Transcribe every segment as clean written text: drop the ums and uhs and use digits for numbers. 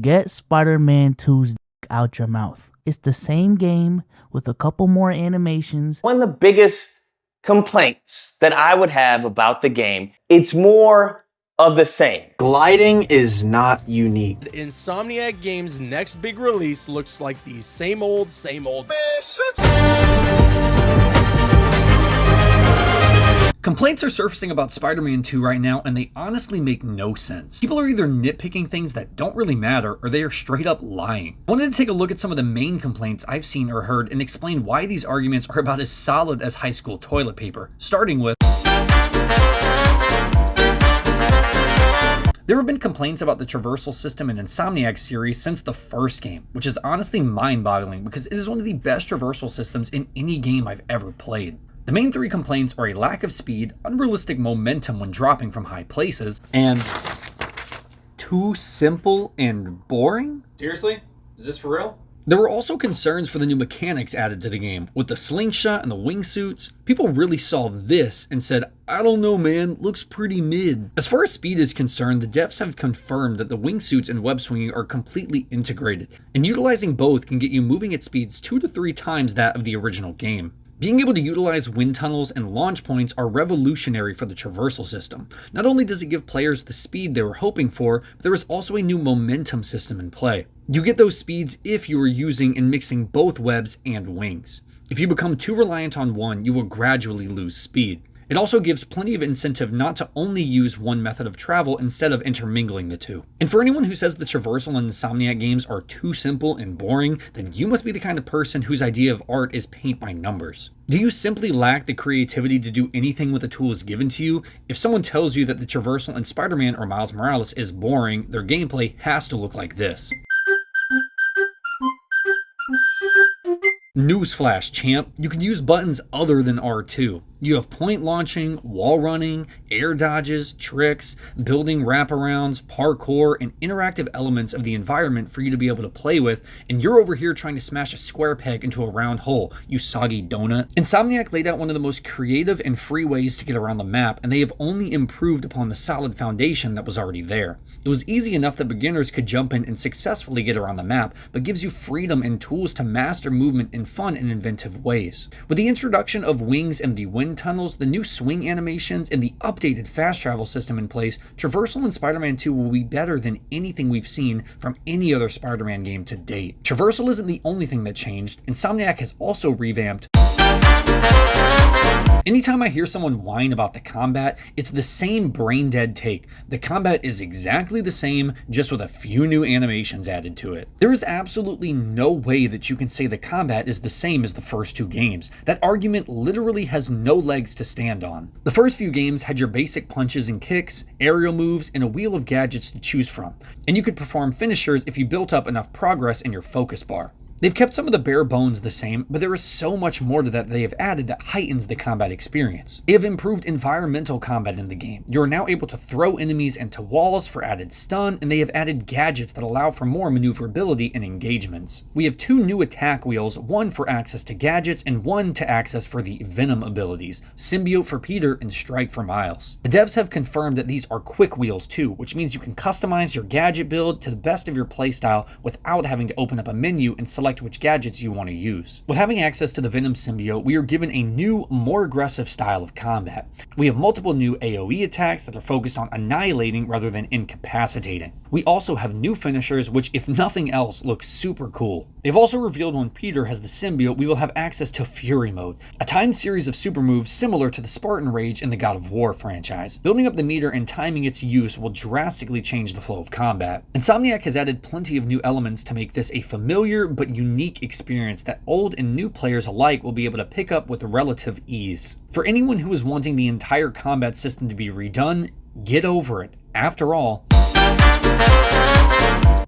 Get Spider-Man 2's out your mouth. It's the same game with a couple more animations. One of the biggest complaints that I would have about the game, it's more of the same. Gliding is not unique. Insomniac Games' next big release looks like the same old. Complaints are surfacing about Spider-Man 2 right now, and they honestly make no sense. People are either nitpicking things that don't really matter, or they are straight up lying. I wanted to take a look at some of the main complaints I've seen or heard and explain why these arguments are about as solid as high school toilet paper, starting with there have been complaints about the Traversal System in Insomniac series since the first game, which is honestly mind-boggling because it is one of the best traversal systems in any game I've ever played. The main three complaints are a lack of speed, unrealistic momentum when dropping from high places, and too simple and boring? Seriously? Is this for real? There were also concerns for the new mechanics added to the game. With the slingshot and the wingsuits, people really saw this and said, I don't know man, looks pretty mid. As far as speed is concerned, the devs have confirmed that the wingsuits and web swinging are completely integrated, and utilizing both can get you moving at speeds 2 to 3 times that of the original game. Being able to utilize wind tunnels and launch points are revolutionary for the traversal system. Not only does it give players the speed they were hoping for, but there is also a new momentum system in play. You get those speeds if you are using and mixing both webs and wings. If you become too reliant on one, you will gradually lose speed. It also gives plenty of incentive not to only use one method of travel instead of intermingling the two. And for anyone who says the traversal and Insomniac games are too simple and boring, then you must be the kind of person whose idea of art is paint by numbers. Do you simply lack the creativity to do anything with the tools given to you? If someone tells you that the traversal in Spider-Man or Miles Morales is boring, their gameplay has to look like this. Newsflash, champ, you can use buttons other than R2. You have point launching, wall running, air dodges, tricks, building wraparounds, parkour, and interactive elements of the environment for you to be able to play with, and you're over here trying to smash a square peg into a round hole, you soggy donut. Insomniac laid out one of the most creative and free ways to get around the map, and they have only improved upon the solid foundation that was already there. It was easy enough that beginners could jump in and successfully get around the map, but gives you freedom and tools to master movement in fun and inventive ways. With the introduction of wings and the wind tunnels, the new swing animations, and the updated fast travel system in place, Traversal in Spider-Man 2 will be better than anything we've seen from any other Spider-Man game to date. Traversal isn't the only thing that changed. Insomniac has also revamped. Anytime I hear someone whine about the combat, it's the same brain-dead take. The combat is exactly the same, just with a few new animations added to it. There is absolutely no way that you can say the combat is the same as the first two games. That argument literally has no legs to stand on. The first few games had your basic punches and kicks, aerial moves, and a wheel of gadgets to choose from, and you could perform finishers if you built up enough progress in your focus bar. They've kept some of the bare bones the same, but there is so much more to that they have added that heightens the combat experience. They have improved environmental combat in the game. You are now able to throw enemies into walls for added stun, and they have added gadgets that allow for more maneuverability in engagements. We have 2 new attack wheels, one for access to gadgets and one to access for the Venom abilities, Symbiote for Peter and Strike for Miles. The devs have confirmed that these are quick wheels too, which means you can customize your gadget build to the best of your playstyle without having to open up a menu and select which gadgets you want to use. With having access to the Venom symbiote, we are given a new, more aggressive style of combat. We have multiple new AoE attacks that are focused on annihilating rather than incapacitating. We also have new finishers, which if nothing else look super cool. They've also revealed when Peter has the symbiote, we will have access to Fury Mode, a timed series of super moves similar to the Spartan Rage in the God of War franchise. Building up the meter and timing its use will drastically change the flow of combat. Insomniac has added plenty of new elements to make this a familiar but unique experience that old and new players alike will be able to pick up with relative ease. For anyone who is wanting the entire combat system to be redone, get over it. After all,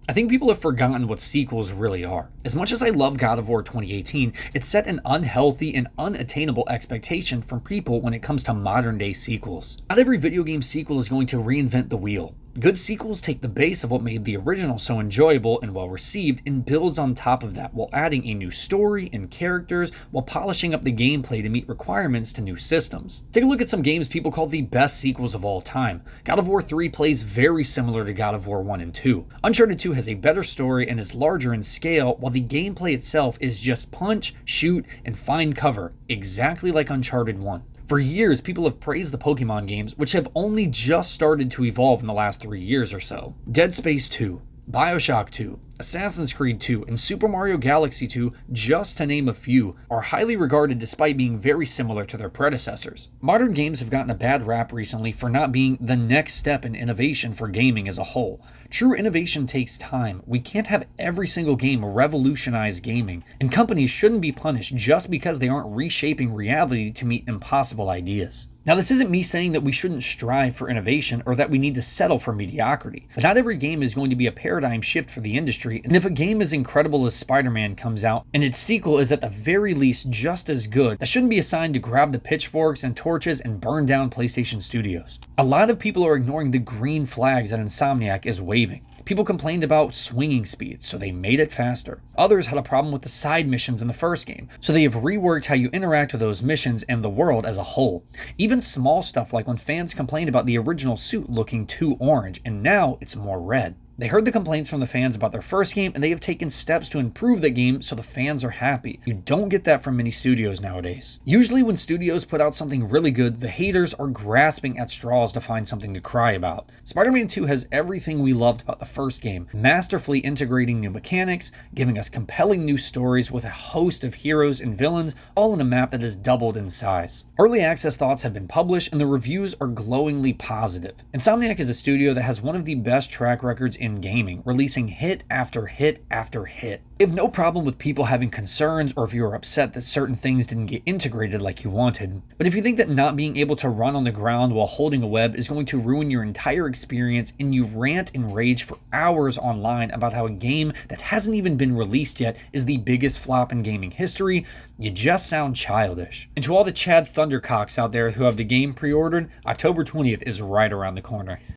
I think people have forgotten what sequels really are. As much as I love God of War 2018, it set an unhealthy and unattainable expectation from people when it comes to modern day sequels. Not every video game sequel is going to reinvent the wheel. Good sequels take the base of what made the original so enjoyable and well received and builds on top of that while adding a new story and characters while polishing up the gameplay to meet requirements to new systems. Take a look at some games people call the best sequels of all time. God of War 3 plays very similar to God of War 1 and 2. Uncharted 2 has a better story and is larger in scale, while the gameplay itself is just punch, shoot, and find cover, exactly like Uncharted 1. For years, people have praised the Pokemon games, which have only just started to evolve in the last 3 years or so. Dead Space 2, BioShock 2, Assassin's Creed 2, and Super Mario Galaxy 2, just to name a few, are highly regarded despite being very similar to their predecessors. Modern games have gotten a bad rap recently for not being the next step in innovation for gaming as a whole. True innovation takes time. We can't have every single game revolutionize gaming, and companies shouldn't be punished just because they aren't reshaping reality to meet impossible ideas. Now, this isn't me saying that we shouldn't strive for innovation or that we need to settle for mediocrity. But not every game is going to be a paradigm shift for the industry, and if a game as incredible as Spiderman comes out and its sequel is at the very least just as good, that shouldn't be a sign to grab the pitchforks and torches and burn down PlayStation Studios. A lot of people are ignoring the green flags that Insomniac is waving. People complained about swinging speed, so they made it faster. Others had a problem with the side missions in the first game, so they have reworked how you interact with those missions and the world as a whole. Even small stuff like when fans complained about the original suit looking too orange, and now it's more red. They heard the complaints from the fans about their first game, and they have taken steps to improve the game so the fans are happy. You don't get that from many studios nowadays. Usually when studios put out something really good, the haters are grasping at straws to find something to cry about. Spider-Man 2 has everything we loved about the first game, masterfully integrating new mechanics, giving us compelling new stories with a host of heroes and villains, all in a map that has doubled in size. Early access thoughts have been published, and the reviews are glowingly positive. Insomniac is a studio that has one of the best track records in gaming, releasing hit after hit after hit. You have no problem with people having concerns or if you're upset that certain things didn't get integrated like you wanted. But if you think that not being able to run on the ground while holding a web is going to ruin your entire experience and you rant and rage for hours online about how a game that hasn't even been released yet is the biggest flop in gaming history, you just sound childish. And to all the Chad Thundercocks out there who have the game pre-ordered, October 20th is right around the corner.